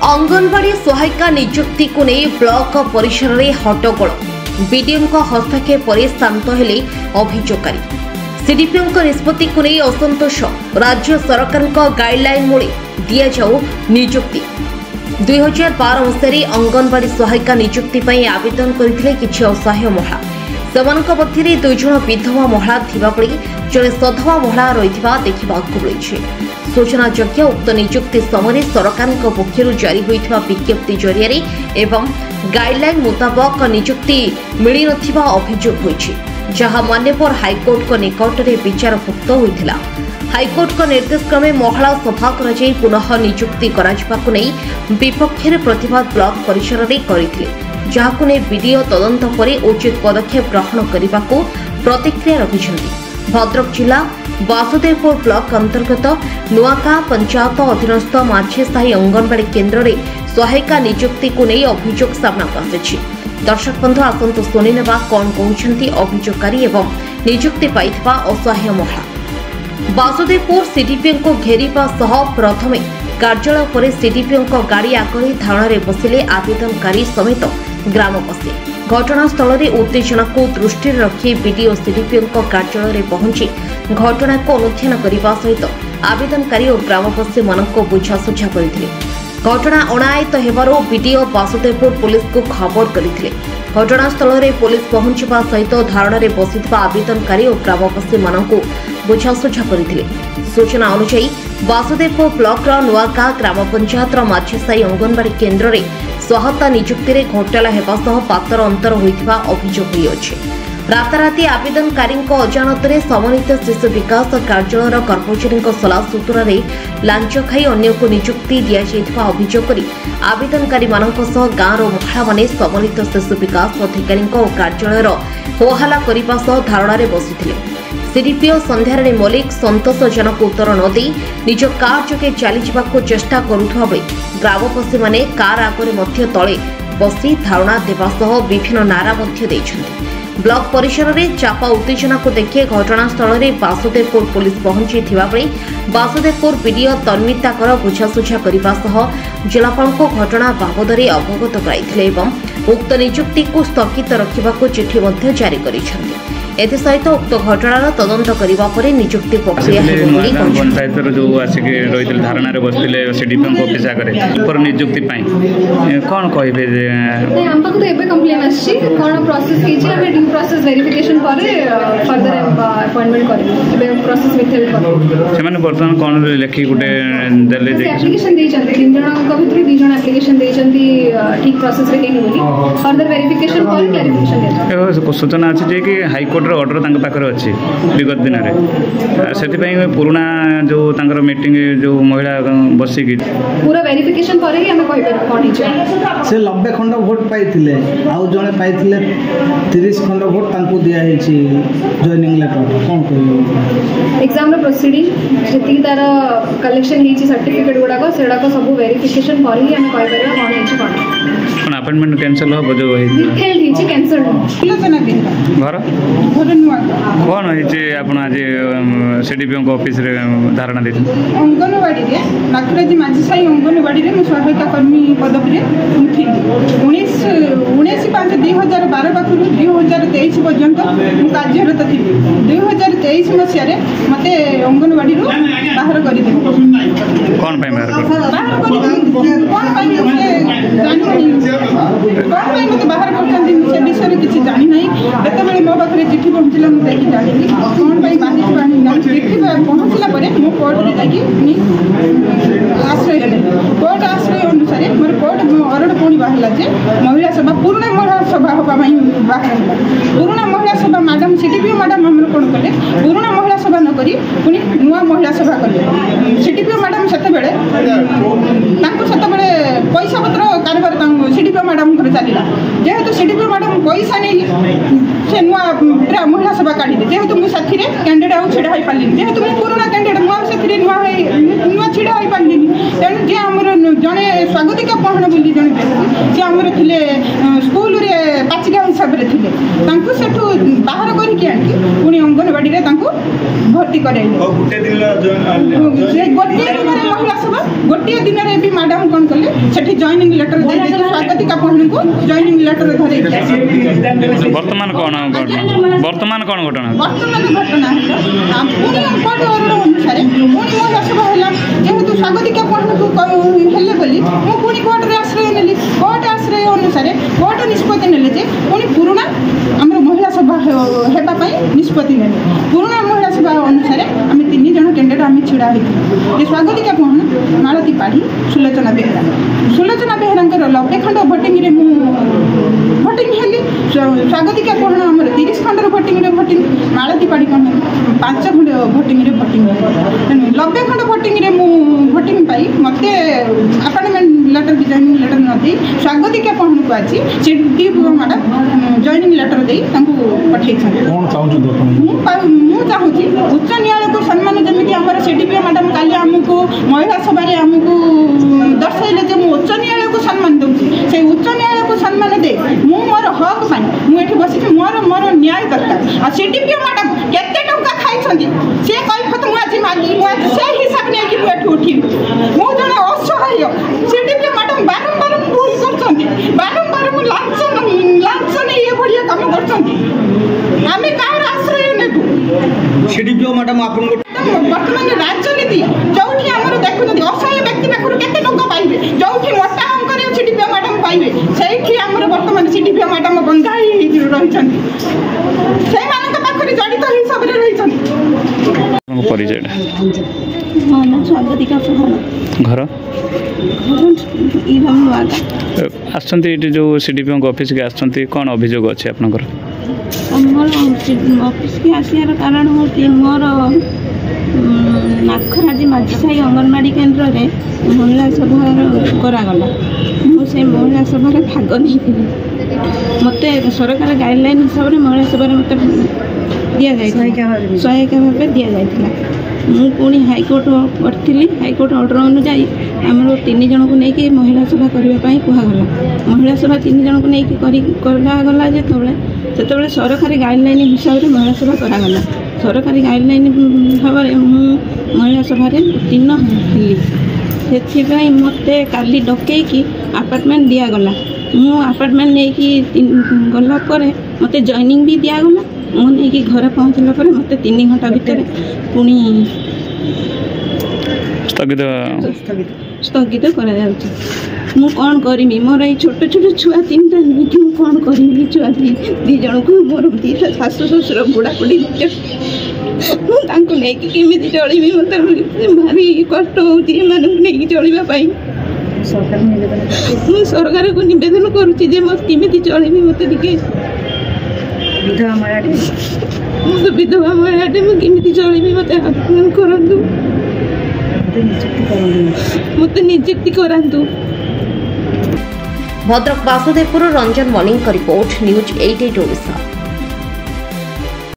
अंगनवाड़ी सहायिका नियुक्ति को नहीं ब्लॉक परिसर में हट्टगोल बीडीओ हस्तक्षेप पर शांत हेले अभियोगकारी सीडीपीओ निष्पत्ति को नहीं असंतोष राज्य सरकार गाइडलाइन मूले दि जाऊ नियुक्ति 2012 मसीह अंगनवाड़ी सहायिका नियुक्ति आवेदन करते किसी असहाय महिला सेमानक मध्य दुई जन विधवा महिला थिबाबेले जड़े सधवा महिला रही देखा मिली सूचनायोग्य उक्त नियुक्ति समय सरकार पक्षर जारी होता विज्ञप्ति जरिए एवं गाइडलाइन मुताबक नियुक्ति मिल नथिबा अभियोग होइछि जहां मान्यवर हाईकोर्ट को निकट में विचारभुक्त होता हाईकोर्ट को निर्देश क्रमे महिला सभा कर पुनः नियुक्ति कराजिबाकु नै विपक्ष प्रतिवाद ब्लॉक परिसर में करथिले जहाकु नै बीडीओ तदंत पर उचित पदक्षेप ग्रहण करने प्रतिक्रिया रखिछन्ति। भद्रक जिला वासुदेवपुर ब्लॉक अंतर्गत नुआका पंचायत अधीनस्थ माझीसाही अंगनवाड़ी केन्द्र में सहायिका नियुक्ति को नहीं अभियोग सामना आसी। दर्शक बंधु आसतु शुणी नेबा कौन कहते अभियोगकारी एवं नियुक्ति पाइथिबा असहाय महिला। वासुदेवपुर सीडीपीओ को घेरिबा सह प्रथमे कार्यालय पर सीडीपीओ गाड़ी आगे धारणार बसिले आवेदनकारी समेत ग्रामवासी। घटनास्थल में उत्तेजना को दृष्टि रखी बीडीओ सीडीपीओ कार्यालय पहुंची घटना को अनुध्यान करने सहित आवेदनकारी और ग्रामवासी मानक बुझासुझा करथिले। घटना अणायत हेबारु बीडीओ वासुदेवपुर पुलिस को खबर करथिले। घटनास्थल में पुलिस पहुंचवा सहित धारणार बसिथिबा आवेदनकारी और ग्रामवासी मानक बुझासुझा करथिले। सूचना अनुसार वासुदेवपुर ब्लॉक नुआका ग्राम पंचायत माझीसाही अंगनवाड़ी केन्द्र में सहायता नियुक्ति में घोटाला हेबा सह पातर अंतर होइथिबा अभियोग होइछि। राताराति आवेदनकारी अजाणत समन्वित शिशु विकास कार्यालय कर्मचारी सलाह सूत्र लांच खाई अन्य को नियुक्ति दि जाइथिबा अभियोग करी आवेदनकारी गाँवर महिला माने समन्वित शिशु विकास अधिकारी कार्यालय होहल्ला करने सह धारणार बसिथिले। सीडीपीओ संध्यारे मलिक संतोषजनक उत्तर न दे निज कार जोगे चली जावाक चेष्टा करुवा बेले ग्रामवासी माने कार आगे मध्य तले बसी धारणा देवा सह विभिन्न नारा देइछन्ति। ब्लॉक परिसर में चापा उत्तेजना को देखि घटनास्थल में वासुदेवपुर पुलिस पहुंची बेले वासुदेवपुर बीडीओ तन्मिताकर बुझासुझा करने सह जिलापाल को घटना बाबद अवगत कराइथिले एवं उक्त नियुक्ति को स्थगित रखा चिठी जारी करिसेंति। एसहित उक्त घटनार तदंत करने नियुक्ति प्रक्रिया पंचायत जो आसिक रही धारणा बसते सीडीपीओ ऑफिस आगे पर नियुक्ति कौन कहे आम पाक तो कंप्लेन आसी कौन प्रोसेस ड्यू प्रोसेस वेरिफिकेशन पर फर्दर अपॉइंटमेंट करेंगे प्रोसेस से बर्तमान कौन लेखिक गोटे एप्लिकेशन देइछन्ते तीन जन भितर दुई जन एप्लिकेशन देइछन्ती ठीक प्रोसेस रे केनी बोली फर्दर वेरिफिकेशन पर क्लैरिफिकेशन सूचना अछि कि हाईकोर्ट ऑर्डर पाखे अच्छी विगत दिन में से पुराना जो मीटिंग जो महिला बसिकी पूरा वेरिफिकेशन पर ही हमें कहि पर से 90 खंड वोट पाइथिले आउ जने पाइथिले 30 खंड वोट तांको दिया हेछि जॉइनिंग लेटर कोन कहियो एग्जाम रो प्रोसीडिंग जति तार कलेक्शन हेछि सर्टिफिकेट गुडा सेडा को सब वेरिफिकेशन पर ही हमें कहि पर कोन हेछि कोन अपॉइंटमेंट कैंसिल हो जो फेल हेछि कैंसिल घर कौन है आज सीडीपीओ ऑफिस रे धारणा दे अंगनवाड़ी रे नाथुराजी माझीसाही अंगनवाड़ी रे सहायता कर्मी पदक रे थी 19/5/2012 पाखरु 2023 पर्यंत कार्यरत थी 2023 मसिया रे मते अंगनवाड़ी रो बाहर करि दे कौन पाई बाहर कौन पाई मते बाहर करथि से विषय किछि जानि नै एते बेले मो पाखरे चिठी पहुंचला मु देखि जानि कौन पाई बाहर पानी चिठी पहुंचला परे मु कोर्ट रे जाकि आश्रय ले कोर्ट आश्रय अनुसार मोर कोर्ट ऑर्डर कोनी बाहरला जे महिला सभा पूर्ण महिला सभा होबा माई बाहर पूर्ण महिला सभा मैडम सीडीपीओ मैडम हमर कोन कले पूर्ण महिला सभा न करी पुनी नुआ महिला सभा कले सीडीपीओ मैडम सेते बेले तांको सेते बेले पैसा पत्र कारबार तांको सीडीपीओ मैडम कर चलीला जेहेतु सीडीपीओ मैडम पैसा नै से नुआ महिला सभा काढ़ी जेहेतु मुझे साथी कैंडिडेट आउ छिड़ा हो पार्ली जेहेतु मुझे पुराना कैंडिडेट मुझे नुआ छिड़ा हो पार्ली तेणु जी आम जड़े स्वागतिका पहण बोली जड़े व्यक्ति सी आमर थे स्कूल पाचिका हिसाब से थे सेठू बाहर करके आनी पुणी अंगनवाड़ी भर्ती कराइले गोटे दिन महिला सभा गोटे दिन भी मैडम कौन कले से जॉइनिंग लेटर दे दे स्वागतिका बहन को जॉइनिंग लेटर धरे वर्तमान कौन घटना वर्तमान घटना पुणी कोर्ट ऑर्डर अनुसार पुणी महिला सभा है जेहेतु स्वागतिका बहन को हेले बोली मु पुणी कोर्ट रे आश्रय नेली कोर्ट आश्रय अनुसार कोर्ट निष्पत्ति नेले जे पुणी पुराना आम महिला सभा हेबा पई निष्पत्ति नेले पुराना महिला सभा अनुसार आम 3 जन कैंडिडेट आम छिड़ा होती स्वागतिका बहन मालती पाढ़ी सुलोचना बेहरा 90 खंड भोटिंग रे मु भोटिंग हेली स्वागतिका बहन आमर 30 खंड भोटिंग रे भोटिंग मालती पाढ़ी कौन 5 खंड भोटिंग रे भोटिंग 90 खंड भोटिंग रे मु भोटिंग पाई मते अपॉइंटमेंट लेटर जॉइनिंग लेटर न दे स्वागतिका बहन को आज चिट्ठी मैडम जॉइनिंग लेटर दे तांको पठै छन कोन चाहू मु चाहू उच्च न्यायालय को सम्मान जमिति हमर सीडीपी मैडम काली हमको महिला सभा रे हमको दर्शाइले जे मु उच्च न्यायालय को सम्मान दूची से उच्च न्यायालय को सम्मान दे मु मोर हक पाई मु एठी बसी मोर न्याय दरकार आ सीडीपी मैडम केते टंका खाइ छथि से कई फत मु आज मागी मु से हिसाब नै कि एठी उठी मु जने असहाय सीडीपी मैडम बारंबार भूल करछथि बारंबार मु लांच नै ये बढ़िया काम करछथि आमे कार आश्रय नेबु सीडीपी मैडम आपन वर्तमान राजनीति जोठी हमर देखुछथि असहाय व्यक्ति पाखरु केते टंका पाइबे जोठी मोटा अंक रे सीडीपी मैडम पाइबे सेठी हमर वर्तमान सीडीपी मैडम बंधाई रहिछथि से मानक पाखरु जडित हिसाब रे रहिछथि परिचय हाँ ना स्वागतिका बहन घर आसछन्ति जो सीडीपी ऑफिस के आसछन्ति कोन अभियोग अछि आपनकर हमर ऑफिस के आसियार कारण होती मोर नाखराजी माझीसाई अंगनवाड़ी केन्द्र रे महिला सभा करागला मुझे महिला सभा भाग नहीं मत सरकार गाइडलाइन हिसाब से महिला सभा मत दि जाए सहायिका भाव दि जाता मुझे हाइकोर्ट करी हाइकोर्ट ऑर्डर अनुजाई आमर 3 जन को लेकिन महिला सभा करने कहगला महिला सभा 3 जन को लेकिन करागला जो सरकारी गाइडलाइन हिसाब से महिला सभा करागला सरकारी गाइडलाइन भाव महिला सभा उत्तीर्ण थी से मत काली डकई अपार्टमेंट दिगला मु अपार्टमेंट नहीं गला मत जॉइनिंग भी दिगला मुझे घर पहुँचला मत 3 घंटा भितर पुणी स्थगित करा मु कौन करमी मोर ये छोट छोट छुआ 3टा नहीं मु कौन करमी छुआ 2 जन को मोर 2टा शाशु शशुर बुढ़ा बुढ़ी मुझे केमी चलि मत भारी कष्ट होती चलवाई सरकार को नवेदन करुँची केमी चलि मत विधवा महिलाटे मुझे चलि मत करूँ मत नियुक्ति करातु। भद्रक बासुदेवपुर रंजन मणि रिपोर्ट न्यूज 88 ओडिशा।